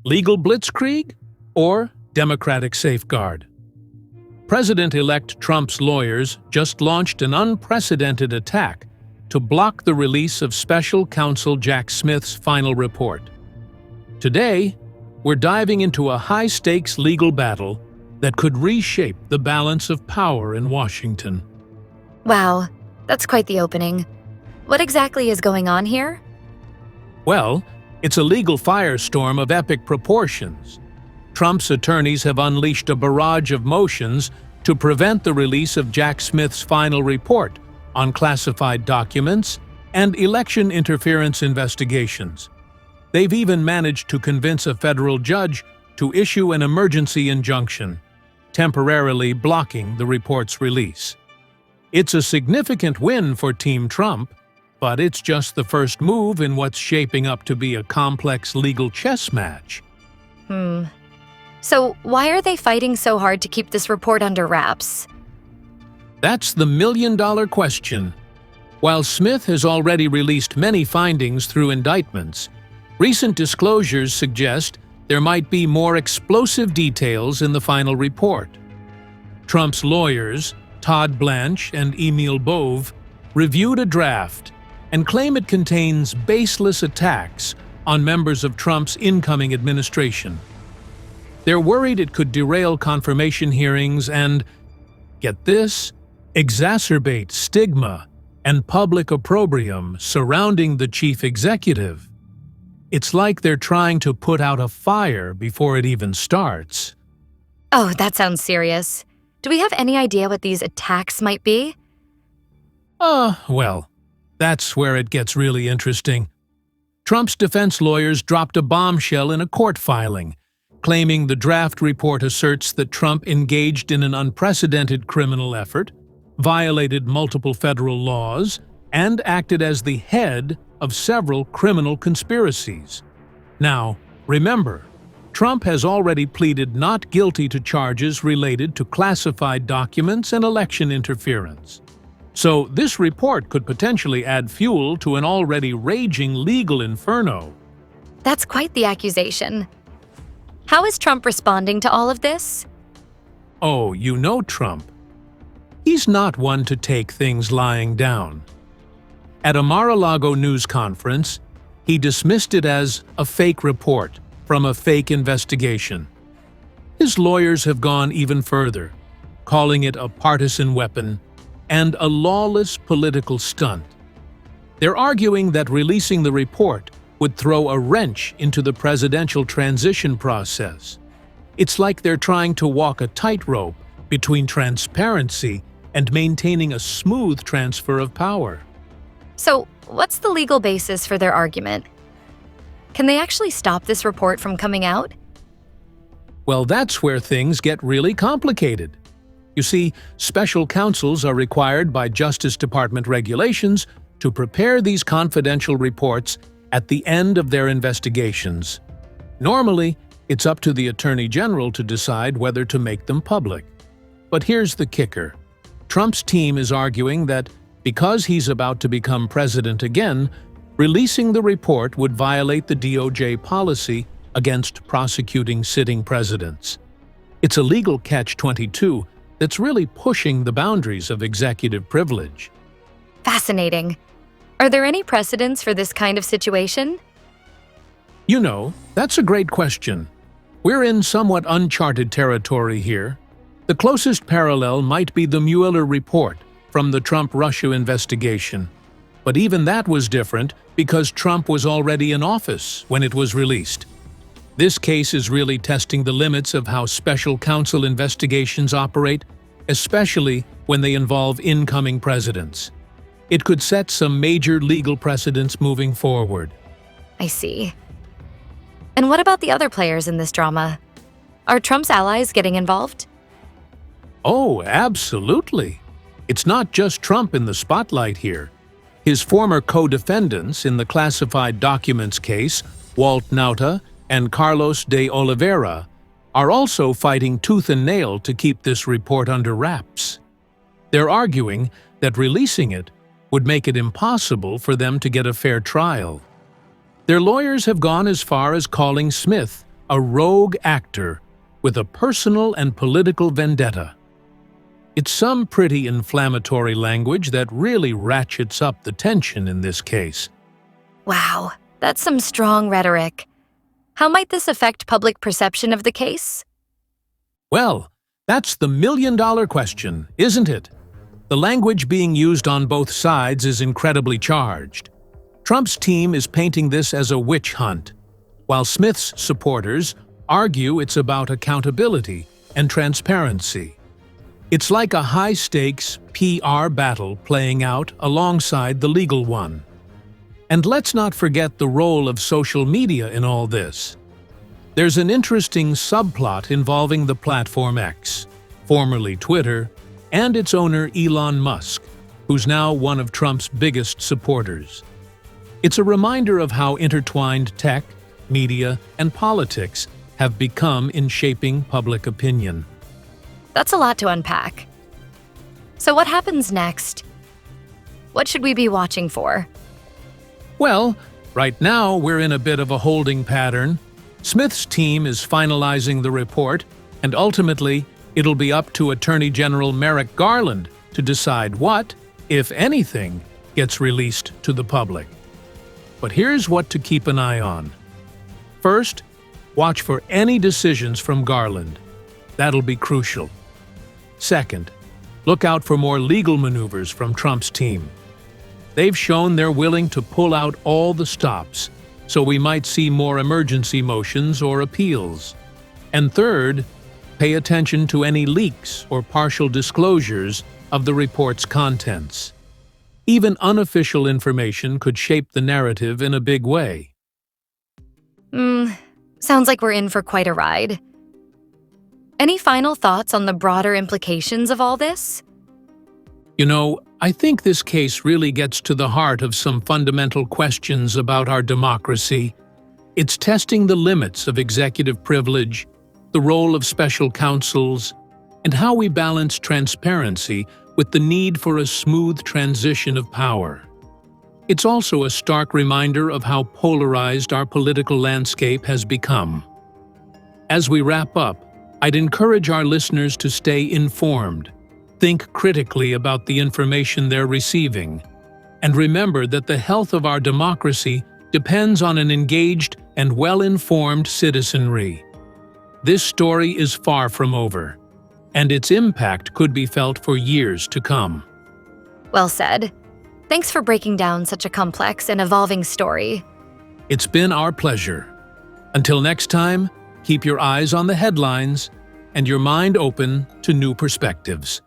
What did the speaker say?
Legal blitzkrieg or democratic safeguard? President-elect Trump's lawyers just launched an unprecedented attack to block the release of Special Counsel Jack Smith's final report. Today, we're diving into a high-stakes legal battle that could reshape the balance of power in Washington. Wow, that's quite the opening. What exactly is going on here? Well, it's a legal firestorm of epic proportions. Trump's attorneys have unleashed a barrage of motions to prevent the release of Jack Smith's final report on classified documents and election interference investigations. They've even managed to convince a federal judge to issue an emergency injunction, temporarily blocking the report's release. It's a significant win for Team Trump, but it's just the first move in what's shaping up to be a complex legal chess match. So why are they fighting so hard to keep this report under wraps? That's the million-dollar question. While Smith has already released many findings through indictments, recent disclosures suggest there might be more explosive details in the final report. Trump's lawyers, Todd Blanche and Emil Bove, reviewed a draft and claim it contains baseless attacks on members of Trump's incoming administration. They're worried it could derail confirmation hearings and, get this, exacerbate stigma and public opprobrium surrounding the chief executive. It's like they're trying to put out a fire before it even starts. Oh, that sounds serious. Do we have any idea what these attacks might be? Well, that's where it gets really interesting. Trump's defense lawyers dropped a bombshell in a court filing, claiming the draft report asserts that Trump engaged in an unprecedented criminal effort, violated multiple federal laws, and acted as the head of several criminal conspiracies. Now, remember, Trump has already pleaded not guilty to charges related to classified documents and election interference. So this report could potentially add fuel to an already raging legal inferno. That's quite the accusation. How is Trump responding to all of this? Oh, you know Trump. He's not one to take things lying down. At a Mar-a-Lago news conference, he dismissed it as a fake report from a fake investigation. His lawyers have gone even further, calling it a partisan weapon and a lawless political stunt. They're arguing that releasing the report would throw a wrench into the presidential transition process. It's like they're trying to walk a tightrope between transparency and maintaining a smooth transfer of power. So, what's the legal basis for their argument? Can they actually stop this report from coming out? Well, that's where things get really complicated. You see, special counsels are required by Justice Department regulations to prepare these confidential reports at the end of their investigations. Normally, it's up to the Attorney General to decide whether to make them public. But here's the kicker. Trump's team is arguing that because he's about to become president again, releasing the report would violate the DOJ policy against prosecuting sitting presidents. It's a legal catch-22 that's really pushing the boundaries of executive privilege. Fascinating. Are there any precedents for this kind of situation? You know, that's a great question. We're in somewhat uncharted territory here. The closest parallel might be the Mueller report from the Trump-Russia investigation. But even that was different because Trump was already in office when it was released. This case is really testing the limits of how special counsel investigations operate, especially when they involve incoming presidents. It could set some major legal precedents moving forward. I see. And what about the other players in this drama? Are Trump's allies getting involved? Oh, absolutely. It's not just Trump in the spotlight here. His former co-defendants in the classified documents case, Walt Nauta and Carlos de Oliveira, are also fighting tooth and nail to keep this report under wraps. They're arguing that releasing it would make it impossible for them to get a fair trial. Their lawyers have gone as far as calling Smith a rogue actor with a personal and political vendetta. It's some pretty inflammatory language that really ratchets up the tension in this case. Wow, that's some strong rhetoric. How might this affect public perception of the case? Well, that's the million-dollar question, isn't it? The language being used on both sides is incredibly charged. Trump's team is painting this as a witch hunt, while Smith's supporters argue it's about accountability and transparency. It's like a high-stakes PR battle playing out alongside the legal one. And let's not forget the role of social media in all this. There's an interesting subplot involving the platform X, formerly Twitter, and its owner Elon Musk, who's now one of Trump's biggest supporters. It's a reminder of how intertwined tech, media, and politics have become in shaping public opinion. That's a lot to unpack. So what happens next? What should we be watching for? Well, right now we're in a bit of a holding pattern. Smith's team is finalizing the report, and ultimately, it'll be up to Attorney General Merrick Garland to decide what, if anything, gets released to the public. But here's what to keep an eye on. First, watch for any decisions from Garland. That'll be crucial. Second, look out for more legal maneuvers from Trump's team. They've shown they're willing to pull out all the stops, so we might see more emergency motions or appeals. And third, pay attention to any leaks or partial disclosures of the report's contents. Even unofficial information could shape the narrative in a big way. Sounds like we're in for quite a ride. Any final thoughts on the broader implications of all this? You know, I think this case really gets to the heart of some fundamental questions about our democracy. It's testing the limits of executive privilege, the role of special counsels, and how we balance transparency with the need for a smooth transition of power. It's also a stark reminder of how polarized our political landscape has become. As we wrap up, I'd encourage our listeners to stay informed, think critically about the information they're receiving, and remember that the health of our democracy depends on an engaged and well-informed citizenry. This story is far from over, and its impact could be felt for years to come. Well said. Thanks for breaking down such a complex and evolving story. It's been our pleasure. Until next time, keep your eyes on the headlines and your mind open to new perspectives.